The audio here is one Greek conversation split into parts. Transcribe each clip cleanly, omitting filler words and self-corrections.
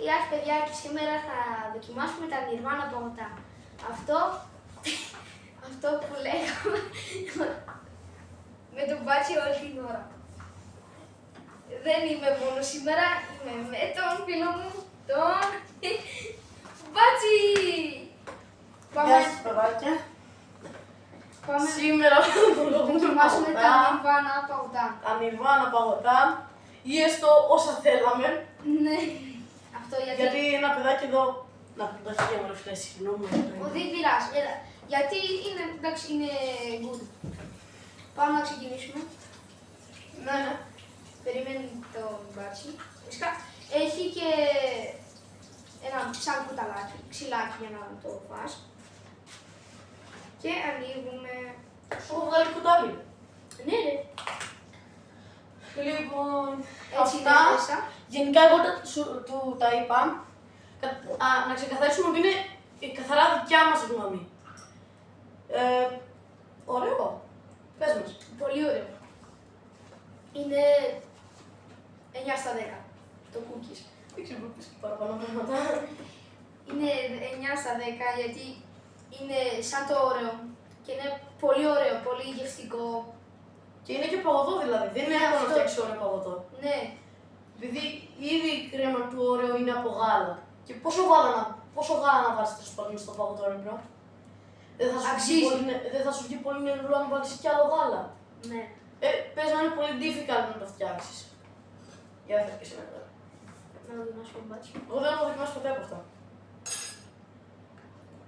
Γεια σας παιδιά, και σήμερα θα δοκιμάσουμε τα Nirvana παγωτά. Αυτό που λέγαμε με τον Μπάτσι όλη την ώρα. Δεν είμαι μόνο σήμερα, είμαι με τον φίλο μου, τον Μπάτσι! Γεια σας παιδάκια. Σήμερα θα δοκιμάσουμε τα Nirvana παγωτά. Τα Nirvana παγωτά ή έστω όσα θέλαμε. Ναι, αυτό γιατί ένα παιδάκι εδώ... Να το έχει και μωρέ φίλε, συγγνώμη. Δεν πειράζει, γιατί είναι, εντάξει, είναι good. Πάμε να ξεκινήσουμε. Ναι. Περιμένει τον Μπάτσι. Έχει και ένα σαν κουταλάκι, ξυλάκι για να το φας. Και ανοίγουμε... Σου έχω βγάλει κουτάλι. Ναι, ρε. Λοιπόν, Έτσι αυτά, είναι μέσα. γενικά εγώ του τα είπα, να ξεκαθαρίσουμε ότι είναι η καθαρά δικιά μας γνώμη. Ωραίο. Πες μας. Πολύ ωραίο. Είναι 9 στα 10 το cookies. Δεν ξέρω που πεις και παραπάνω πράγματα. Είναι 9 στα 10 γιατί είναι σαν το ωραίο και είναι πολύ ωραίο, πολύ γευστικό. Και είναι και παγωτό δηλαδή, δεν είναι εύκολο να φτιάξει ωραίο παγωτό. Ναι. Επειδή ήδη η κρέμα του ωραίο είναι από γάλα. Και πόσο γάλα να βάλεις τέλος πάντων στο παγωτό, ρε μπρο. Δεν θα σου βγει πολύ νερό αν βάλεις κι άλλο γάλα. Ναι. Πες να είναι πολύ difficult να το φτιάξεις. Για θα και σήμερα. Να δοκιμάσω τον Μπάτσι. Εγώ δεν έχω δοκιμάσει ποτέ από αυτά.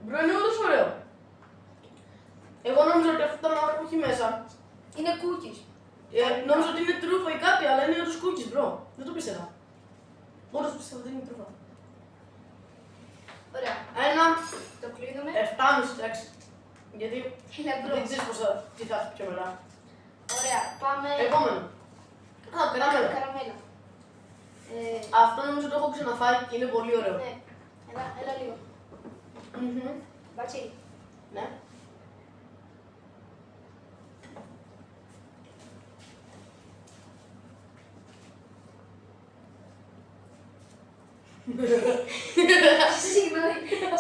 Μπρο, είναι όντως ωραίο. Εγώ νόμιζα ότι αυτό το μαύρο που έχει μέσα είναι cookies. Νόμιζα ότι είναι τρούφα ή κάτι, αλλά είναι όντως cookies, μπρο. Δεν το πίστευα. Όντως πίστευα ότι είναι τρούφα. Ωραία. Το κλείνουμε. 7,5 εντάξει. Γιατί Είναι δεν ξέρεις τι θα έρθει πιο μετά. Ωραία, πάμε... Επόμενο. Καραμέλα. Καραμέλα. Αυτό νομίζω το έχω ξαναφάει και είναι πολύ ωραίο. Ναι. Έλα λίγο. Μπάτσι. Ναι.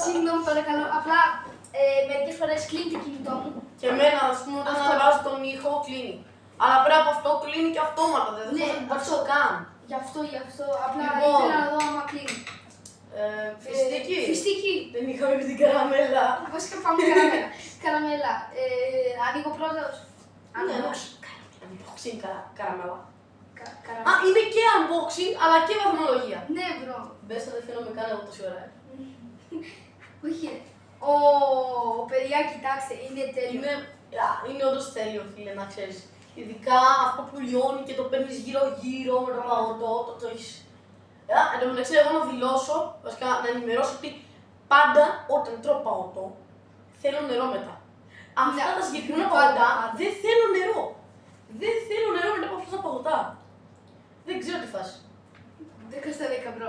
Συγγνώμη παρακαλώ. Απλά μερικές φορές κλείνει το κινητό μου. Και εμένα, ας πούμε, όταν ανεβάζω τον ήχο, κλείνει. Αλλά πέρα από αυτό κλείνει και αυτόματα, δεν θα το πατήσω καν. Γι' αυτό. Απλά ήθελα να δω άμα κλείνει. Φιστική. Φιστική. Δεν είχαμε πει την καραμέλα. Βασικά πάμε καραμέλα. Καραμέλα. Ανοίγω πρώτος. Unboxing καραμέλα. Καραμέλα. Είναι και unboxing, αλλά και βαθμολογία. Ναι, μπρο. Μπες θα δεν φαίνομαι καν εγώ τόση ώρα. Όχι. Παιδιά, κοιτάξτε, είναι τέλειο. Είναι όντως τέλειο, φίλε, να ξέρεις. Ειδικά αυτό που λιώνει και το παίρνεις γύρω-γύρω με το παγωτό, το έχεις. Εν τω μεταξύ, εγώ να δηλώσω, βασικά να ενημερώσω ότι πάντα όταν τρώω παγωτό, θέλω νερό μετά. Αυτά τα συγκεκριμένα παγωτά δεν θέλω νερό. Δεν θέλω νερό μετά από αυτά τα παγωτά. Δεν ξέρω τι φάση. 10 στα 10, μπρο.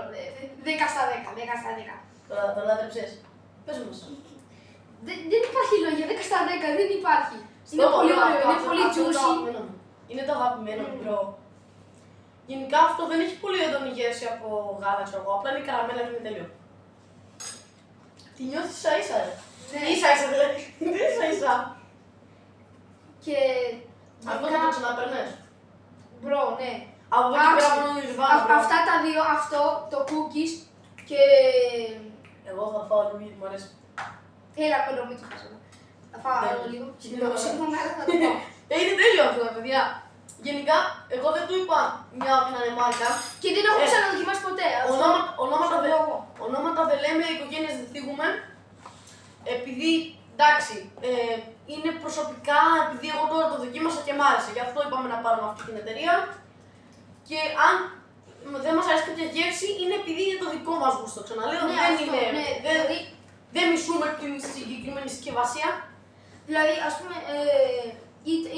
10 στα 10. Το λάτρεψες. Πες μας. Δεν υπάρχει λόγια, 10 στα 10, δεν υπάρχει. Είναι πολύ ωραίο, είναι πολύ juicy. Είναι το αγαπημένο μου, μπρο. Γενικά αυτό δεν έχει πολύ έντονη γεύση από γάλα, ξέρω εγώ. Απλά είναι καραμέλα και είναι τέλειο. Τη νιώθεις ίσα-ίσα, ρε. Ίσα-ίσα δηλαδή. Τι ίσα-ίσα. Και... Αυτό θα το ξαναπαιρνές. Μπρο, ναι. Από εδώ και πέρα μόνο Nirvana, μπρο. Αυτά τα δύο, αυτό, το cookies και... Εγώ θα φάω λίγο γιατί μου αρέσει. Έλα, πέρα, μην το χάσω. Θα φάω άλλο λίγο. Συγγνώμη, αλλά θα το πάω. Είναι τέλειο αυτό, παιδιά. Γενικά, εγώ δεν του είπα μια ότι να είναι μάρκα. Και δεν έχω ξαναδοκιμάσει ποτέ. Ονόματα δεν λέμε, οικογένειες δεν θίγουμε. Επειδή, εντάξει, είναι προσωπικά, επειδή εγώ τώρα το δοκίμασα και μ' άρεσε. Γι' αυτό είπαμε να πάρουμε αυτή την εταιρεία. Και αν δεν μας αρέσει κάποια γεύση, είναι επειδή είναι το δικό μας γούστο. Ξαναλέω, δεν μισούμε την συγκεκριμένη συσκευασία. Δηλαδή, ας πούμε,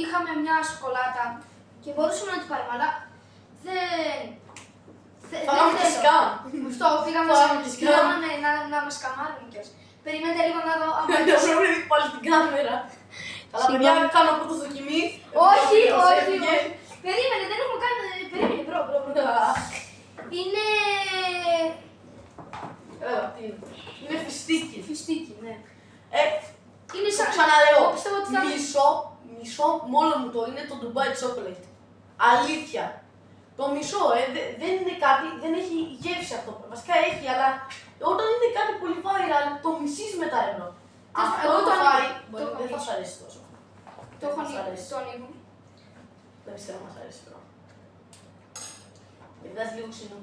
είχαμε μια σοκολάτα και μπορούσαμε να την πάρουμε, αλλά δεν... Φάγαμε και σκάμ. Αυτό, πήγαμε να μας καμάρουν κιόλας. Περιμένετε λίγο να δω αν Δεν πρέπει πάλι την κάμερα. Αλλά παιδιά, κάνω πρώτο δοκιμή. Όχι. Περίμενε, δεν έχουμε κάνει... Περίμενε, μπρο. Είναι... τι είναι. Είναι φιστίκι. Φιστίκι, ναι. Είναι σαν- το ξαναλέω. εγώ πιστεύω ότι θα- Μισό μόνο μου το είναι το Dubai Chocolate. Αλήθεια. Το μισό, δεν είναι κάτι, δεν έχει γεύση αυτό. Βασικά έχει, αλλά όταν είναι κάτι πολύ viral, το μισείς μετά ρε. Αυτό εγώ το το φάει, ανοίγω, μπορεί, το δεν θα ανοίγω. σου αρέσει τόσο. Το έχω Δεν θα σου ανοίγει. αρέσει. Το ανοίγω. Δεν πιστεύω να μας αρέσει τώρα. Δεν βγάζει λίγο ξινό.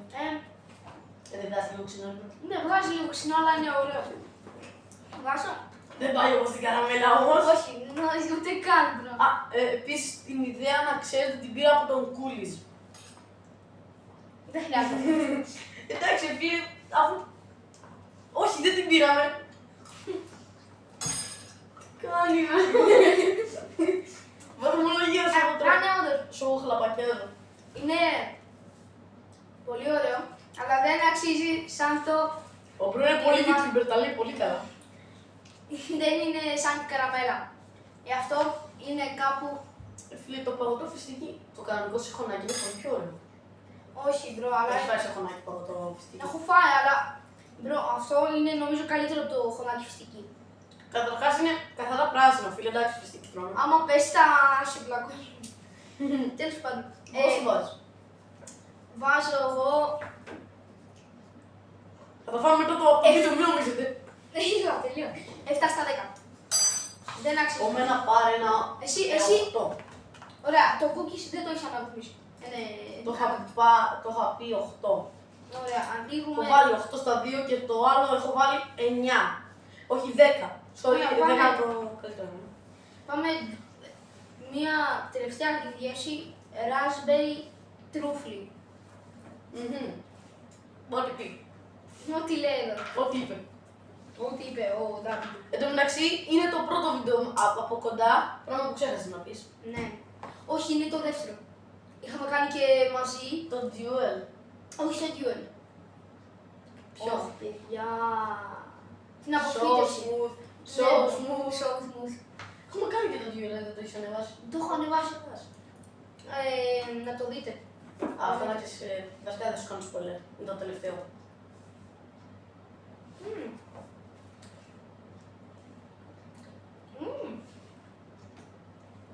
Δεν βγάζει λίγο ξινό. Ναι, βγάζει λίγο ξινό, αλλά είναι ωραίο. Βάζω. Δεν πάει όπως την καραμέλα όμως. Όχι, ούτε καν, bro. Επίσης την ιδέα να ξέρετε την πήρα από τον Κούλις. Δεν χρειάζεται. Εντάξει, φίλε, αφού... Όχι, δεν την πήραμε. Κάνει, βαθμολογία σου από τώρα. Ναι, όντως. Σου έχω χλαπακέδο. Είναι πολύ ωραίο, αλλά δεν αξίζει σαν το. Ο Μπρο είναι πολύ YouTuber, τα λέει πολύ καλά. Δεν είναι σαν την καραμέλα. Γι' αυτό είναι κάπου. Φίλε, το παγωτό φιστίκι, το κανονικό σιχωνάκι είναι πολύ πιο ωραίο. Όχι, μπρο, αλλά. Έχεις φάει σιχωνάκι παγωτό φιστίκι. Έχω φάει, αλλά. Μπρο, αυτό είναι νομίζω καλύτερο από το χωμάκι φιστική. Καταρχάς είναι καθαρά πράσινο, φίλε, εντάξει φιστίκι τρώνε. Άμα πέσει τα χεμπλακώνει. Τέλος πάντων. Πόσο βάζεις? Βάζω εγώ. Θα το φάμε μετά το βίντεο, μην νομίζετε. Είδα, τελείω. 7 στα 10. Δεν αξίζει. Ομένα πάρε ένα Εσύ. 8. Ωραία, το cookies δεν το έχει αναβαθμίσει. Το είχα πει 8. Ωραία, Έχω ανοίγουμε. βάλει 8 στα 2 και το άλλο έχω βάλει 9. Όχι 10. Sorry, Ωραία, 10 πάμε. το καλύτερο. Πάμε μία τελευταία γεύση. Raspberry trüffly. Ό,τι πει. Ό,τι λέει εδώ. Ό,τι είπε. Ό,τι είπε ο W. Εν τω μεταξύ είναι το πρώτο βίντεο από κοντά, πράγμα που ξέχασες να πεις. Ναι. Όχι, είναι το δεύτερο. Είχαμε κάνει και μαζί. Το Duel. Όχι το duel. Ποιο? Όχι, παιδιά. Την So αποφύτευση. smooth. Ναι, So smooth. so smooth. Έχουμε κάνει και το Duel, δεν το έχεις ανεβάσει. Το έχω ανεβάσει. Να το δείτε. Αυτό να ξέρεις, βασικά δεν σου κάνω spoiler. Είναι το τελευταίο. Μμμ. Μμμ.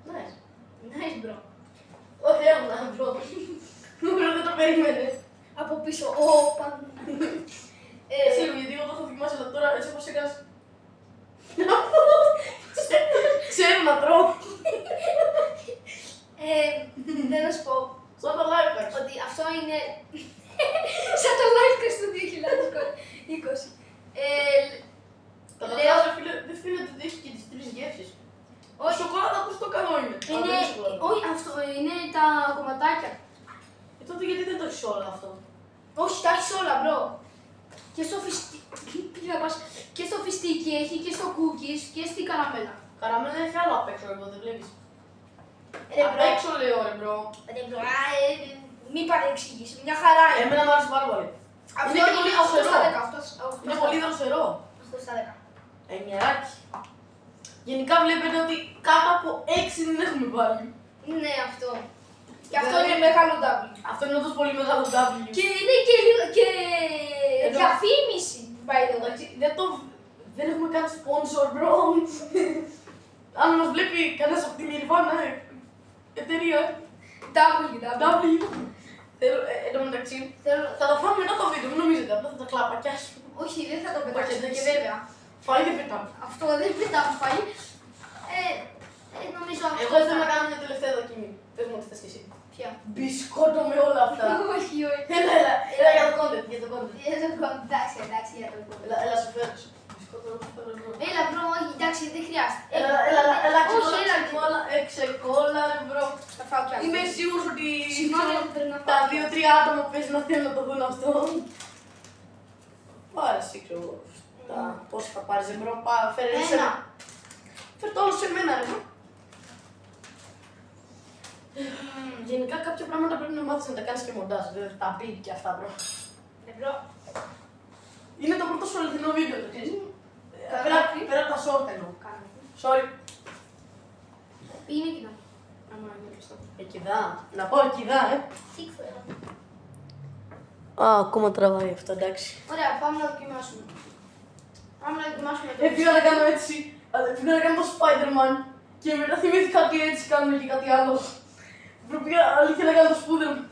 Nice. Nice, bro. Ωραίο να βρω. Νομίζω δεν το περίμενε. Από πίσω, όπα. Εσύ λίγο, γιατί εγώ το έχω δοκιμάσει, αλλά τώρα έτσι όπως έκανες. Ξέρω να τρώω. Δεν να σου πω Σαν το live hacks. ότι αυτό είναι σαν το live cast του 2020. Καταρχάς, ρε φίλε, δεν φαίνεται ότι έχει και τις τρεις γεύσεις. Όχι. Σοκολάτα πώς το καλό είναι. Αλλά Είναι, δεν είναι σοκολάτα. όχι, αυτό είναι τα κομματάκια. Τότε γιατί δεν το έχεις όλα αυτό. Όχι, τα έχεις όλα, μπρο. Και στο φιστίκι, και στο φιστίκι έχει και στο cookies και στην καραμέλα. Καραμέλα έχει άλλο απ' έξω, εδώ δεν βλέπεις. Ρε Απ' μπρο, έξω λέω, ρε μπρο. ρε μπρο, μη παρεξηγείς, μια χαρά είναι. Εμένα μου άρεσε πάρα πολύ. Αυτό Είναι και πολύ 8 στα δροσερό. 10, 8 στα 10. Είναι πολύ δροσερό. 8 στα 10. Εννιαράκι. Γενικά βλέπετε ότι κάτω από 6 δεν έχουμε βάλει. Ναι, αυτό. Και αυτό Δηλαδή- είναι μεγάλο W. Αυτό είναι όντως πολύ μεγάλο W. Και είναι και, και Εδώ. διαφήμιση, by the way. Εντάξει, δεν έχουμε κάνει sponsor, bro. Αν μας βλέπει κανένας από την Nirvana, εταιρεία, W. W. Θέλω, εν τω μεταξύ, Θέλω... θα τα φάμε μετά το βίντεο, μην νομίζετε, απλά θα τα κλαπακιάσουμε. Όχι, δεν θα το Όχι, πετάξω. εντάξει. Και βέβαια. Φάει δεν πετάμε. Αυτό δεν πετάω φάει. Νομίζω αυτό. Εγώ θέλω να κάνω μια τελευταία δοκιμή. Πες μου τι θες και εσύ. Ποια. Μπισκότο με όλα αυτά. Όχι, όχι. Έλα για το content, για το content. Εντάξει, για το πω. Έλα σου φέρω. Μπισκότο να σου φέρω εδώ. Έλα, μπρο, όχι, εντάξει, δεν χρειάζεται. Έλα, Όχι, έλα, ξεκόλα, ρε μπρο. θα φάω κι άλλο. Είμαι σίγουρος ότι Συγγνώμη, ξέρω, δεν πρέπει να τα φάω. 2-3 άτομα που παίζουν να θέλουν να το δουν αυτό. Πάρε εσύ, ξέρω, πώς θα πάρεις, ρε μπρο, φέρε σε Ένα. Φέρ' το όλο σε μένα, ρε μπρο. Γενικά κάποια πράγματα πρέπει να μάθεις να τα κάνεις και μοντάζ, δηλαδή τα beat και αυτά, μπρο. Μπρο, Είναι το πρώτο σου αληθινό βίντεο, το ξέρεις. Καλά. Πέρα από τα short εννοώ. κάνω. Sorry. Είναι κοινό. Άμα είναι κλειστό. Εκειδά. Να πω εκειδά, Σίγουρα. Α, ακόμα τραβάει αυτό, εντάξει. Ωραία. Ωραία, πάμε να δοκιμάσουμε. Πάμε να δοκιμάσουμε το Πήγα να κάνω έτσι. Πήγα να κάνω το Spider-Man και μετά θυμήθηκα ότι έτσι κάνουν και κάτι άλλο. Πήγα αλήθεια να κάνω το Spider-Man.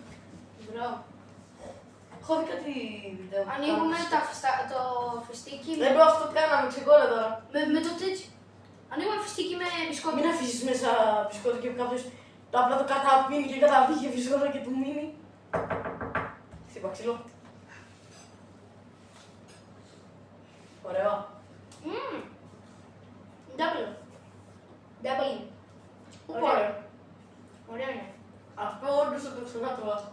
Μπρο. Έχω δει κάτι βίντεο. Ανοίγουμε το φιστίκι Δεν πω αυτό κάναμε, ξεκόλλα τώρα. με το τέτοιο. Ανοίγουμε φιστίκι με μπισκότα. Μην αφήσεις μέσα μπισκότα και κάποιος απλά το καταπίνει και καταβγεί μπισκότα και του μείνει. Χτύπα ξύλο. Ωραίο. Double. Double. Πού ωραίο. Ωραία είναι. Αυτό όντως θα το ξανάτρωα.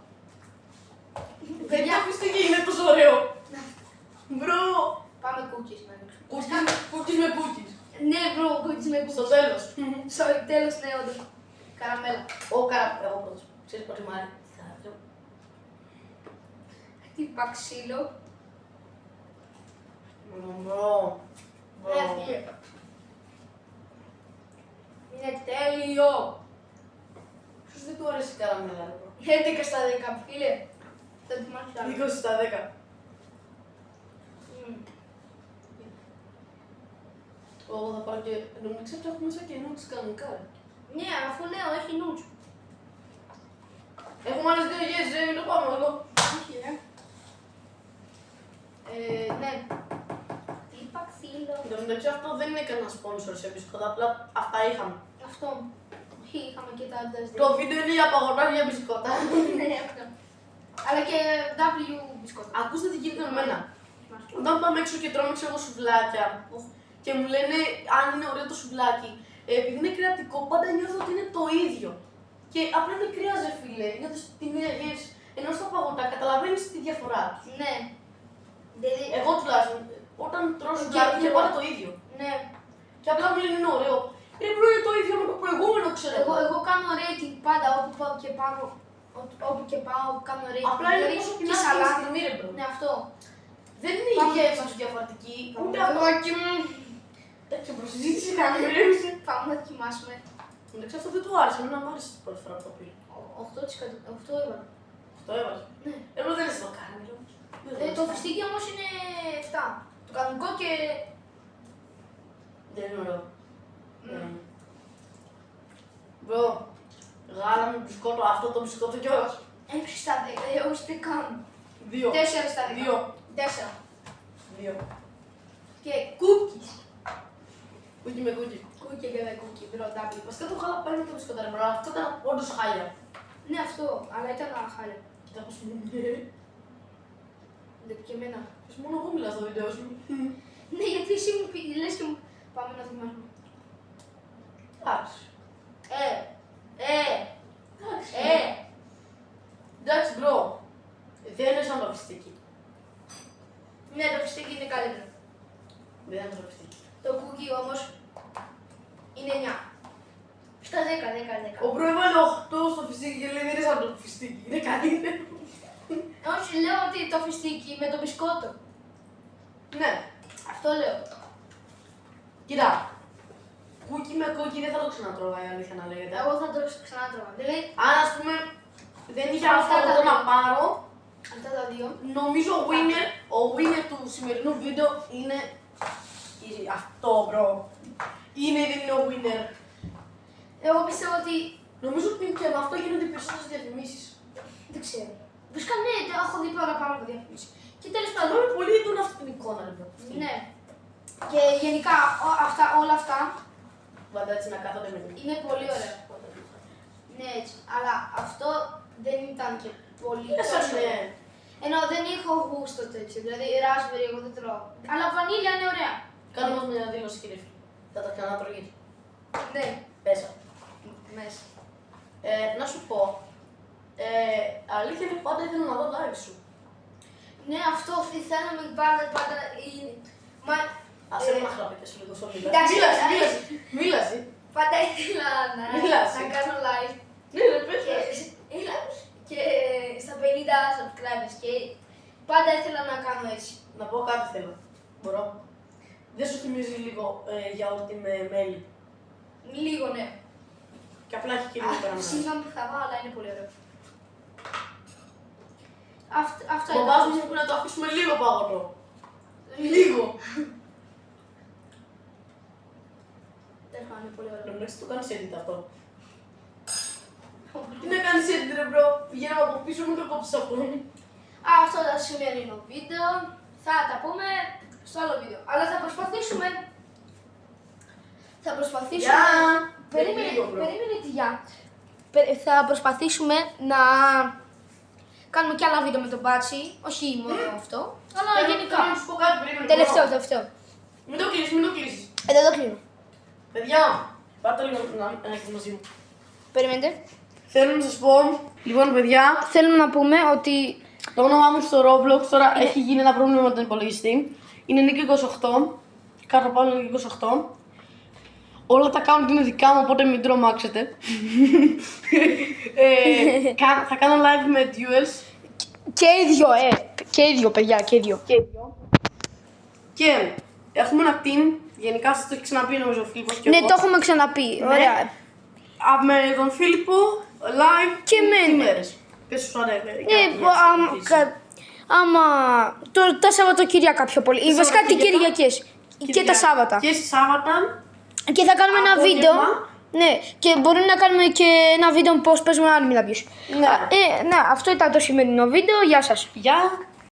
Δεν Παιδιά, το φιστίκι είναι τόσο ωραίο. Μπρο. πάμε cookies να ανοίξουμε. Κούκκις με κούκκις. Ναι, bro, cookies με Στο cookies. τέλος. Στο τέλος, ναι, όντως. Καραμέλα. Εγώ πρώτος. Ξέρεις πότε μ' άρεσε. Χτύπα ξύλο. Μπρο. Έφυγε. Είναι τέλειο. Ποιος δεν του αρέσει η καραμέλα, ρε. 11 στα 10, φίλε. Θα ετοιμάσω άλλο. 20 στα 10. Εγώ θα πάρω και νομίζω ότι έχουμε μέσα και νούτς κανονικά. Ρε. Ναι, αφού λέω, έχει νους. Έχουμε άλλες δύο γεύσεις, μην το πάμε εδώ. Όχι, ναι. Χτύπα ξύλο. Εν τω μεταξύ αυτό δεν είναι κανένα sponsor σε μπισκότα, απλά αυτά είχαμε. Αυτό. Όχι, είχαμε και τα άλλα Το βίντεο είναι για παγωτά για μπισκότα. Ναι, αυτό. Αλλά και W μπισκότα. Ακούστε τι γίνεται με εμένα. Όταν πάμε έξω και τρώμε ξέρω εγώ σουβλάκια και μου λένε αν είναι ωραίο το σουβλάκι, επειδή είναι κρεατικό, πάντα νιώθω ότι είναι το ίδιο. Και απλά είναι κρύα, ρε φίλε, νιώθεις τη μία γεύση. Ενώ στα παγωτά καταλαβαίνεις τη διαφορά τους. Ναι. Δηλαδή, Εγώ τουλάχιστον, όταν τρώω σουβλάκι και και εγώ. πάντα το ίδιο. ναι. Και απλά μου λένε είναι ωραίο. Πρέπει να είναι το ίδιο με το προηγούμενο, ξέρω Εγώ κάνω rating πάντα όπου πάω και πάω. Όπου και πάω, κάνω rating. Απλά είναι Δηλαδή, πόσο και πεινάς σαλάτα. τη στιγμή, ρε μπρο. Ναι, αυτό. Δεν είναι η Πάμε. γεύση τους διαφορετική, ούτε αυτό. Παιδάκι μου. Τέτοια προσυζήτηση κάνουμε, ρε. Πάμε να δοκιμάσουμε. Εντάξει, αυτό δεν του άρεσε, εμένα μου άρεσε την πρώτη φορά που το πήρε. 8% έβαλα. Αυτό έβαζε. Ναι. Εγώ δεν είσαι το κάνει, Το φιστίκι όμως είναι 7. Το κανονικό και... Δεν είναι ωραίο. Μμμ. Μπρο, γάλα με μπισκότο, αυτό το μπισκότο κιόλας. 6 στα 10, όχι τι κάνω. 2. 4 στα 10. 2. 4. 2. Και cookies. Κούκι με κούκι. Cookie και με cookie, μπρο, W. Βασικά το γάλα πάει με το μπισκότο, ρε μπρο, αυτό ήταν όντως χάλια. Ναι, αυτό, αλλά ήταν χάλια. Κοίτα πώς μου Και εμένα. μόνο εγώ μιλάω στο βίντεο σου. Ναι, γιατί εσύ μου λες και μου... Πάμε να δοκιμάσουμε. Εντάξει. Εντάξει. Εντάξει, μπρο. Δεν είναι σαν το φιστίκι. Ναι, το φιστίκι είναι καλύτερο. Δεν είναι σαν το φιστίκι. Το cookie όμως είναι 9. Στα 10, 10, 10. Ο μπρο έβαλε 8 στο φιστίκι και λέει δεν είναι σαν το φιστίκι. Είναι καλύτερο. Όχι, λέω ότι το φιστίκι με το μπισκότο. Ναι. Αυτό λέω. Κοίτα. Κούκι με κούκι δεν θα το ξανατρώγα, η αλήθεια να λέγεται. Εγώ θα το ξανάτρωγα. Δηλαδή, Αν ας πούμε δεν είχε Αυτά αυτό τα το δύο. να πάρω, αυτά τα δύο. νομίζω ο winner του σημερινού βίντεο είναι αυτό, μπρο. Είναι ή δεν είναι ο winner. Εγώ πιστεύω ότι. Νομίζω ότι και με αυτό γίνονται οι περισσότερες διαφημίσεις. Δεν ξέρω. Βασικά ναι, έχω δει παραπάνω από διαφήμιση. Και τέλος Αλλά πάντων. είναι πολύ έντονα αυτή την εικόνα, ρε μπρο. Ναι. Και γενικά όλα αυτά Πάντα έτσι να κάθονται με την είναι πολύ ωραία. Ναι, έτσι. Αλλά αυτό δεν ήταν και πολύ. Είναι σαν ναι. Ενώ δεν έχω γούστο τέτοιο. Δηλαδή, raspberry εγώ δεν τρώω. Αλλά βανίλια είναι ωραία. Κάνε μας μια δήλωση, κύριε φίλε. Θα τα ξανατρωγείς. Ναι, Πέσα. μέσα. Να σου πω. Αλήθεια είναι πάντα ήθελα να δω live σου. Ναι, αυτό θέλαμε πάντα είναι. Μα Ας έρθω να χλαπείτε λίγο στο μίλα. Εντάξει, Μίλασε. πάντα ήθελα Μίλασε. να κάνω live Ναι, ρε, πες. και στα 50 subscribers και πάντα ήθελα να κάνω έτσι. Να πω κάτι θέλω. Μπορώ. Δεν σου θυμίζει λίγο γιαούρτι με μέλι. Λίγο, ναι. Και απλά έχει και λίγο καραμέλα. Συγγνώμη που θα βάλω, αλλά είναι πολύ ωραίο. Αυτό Ο μπαμπάς μου είπε να το αφήσουμε λίγο παγωτό. Λίγο. Δεν είναι πολύ ωραίο. Εντάξει, το κάνεις edit αυτό. Τι να κάνεις edit ρε bro, πηγαίναμε από πίσω μην το κόψεις αυτό. Αυτό το σημερινό βίντεο θα τα πούμε στο άλλο βίντεο. Αλλά θα προσπαθήσουμε. Θα προσπαθήσουμε. Περίμενε, Λίγο, bro. περίμενε τι γεια. Θα προσπαθήσουμε να κάνουμε και άλλα βίντεο με τον Μπάτσι. Όχι μόνο αυτό, αλλά γενικά. Θέλω να σου πω κάτι, περίμενε. Τελευταίο, bro. τελευταίο. Μην το κλείσεις, μην το κλείσεις. Δεν το κλείνω. Παιδιά, πάρτε λίγο να έχετε μαζί μου. Περιμένετε. Θέλω να σας πω, λοιπόν παιδιά, Θέλουμε να πούμε ότι το όνομά μου στο Roblox τώρα έχει γίνει ένα πρόβλημα με τον υπολογιστή. Είναι Nick28, κάτω πάνω Nick28. Όλα τα account είναι δικά μου, οπότε μην τρομάξετε. Θα κάνω live με duels και οι δυο, και οι δυο παιδιά, και οι δυο. και έχουμε ένα team, γενικά σας το έχει ξαναπεί νομίζω ο Φίλιππος και Ναι, εγώ. το έχουμε ξαναπεί. Ωραία. Με τον Φίλιππο, live Και τι εμένα. μέρες. Πες σου αρέσει. Ναι, άμα τα Σαββατοκύριακα πιο πολύ. Βασικά τι Σαββατοκύριακα. Κυριακές. Και τα Σάββατα. Και Σάββατα. Και θα κάνουμε ένα Απόγευμα. βίντεο. Ναι, και μπορεί να κάνουμε και ένα βίντεο πώς παίζουμε Animal Abuse. Ναι. Ναι, αυτό ήταν το σημερινό βίντεο. Γεια σας. Γεια.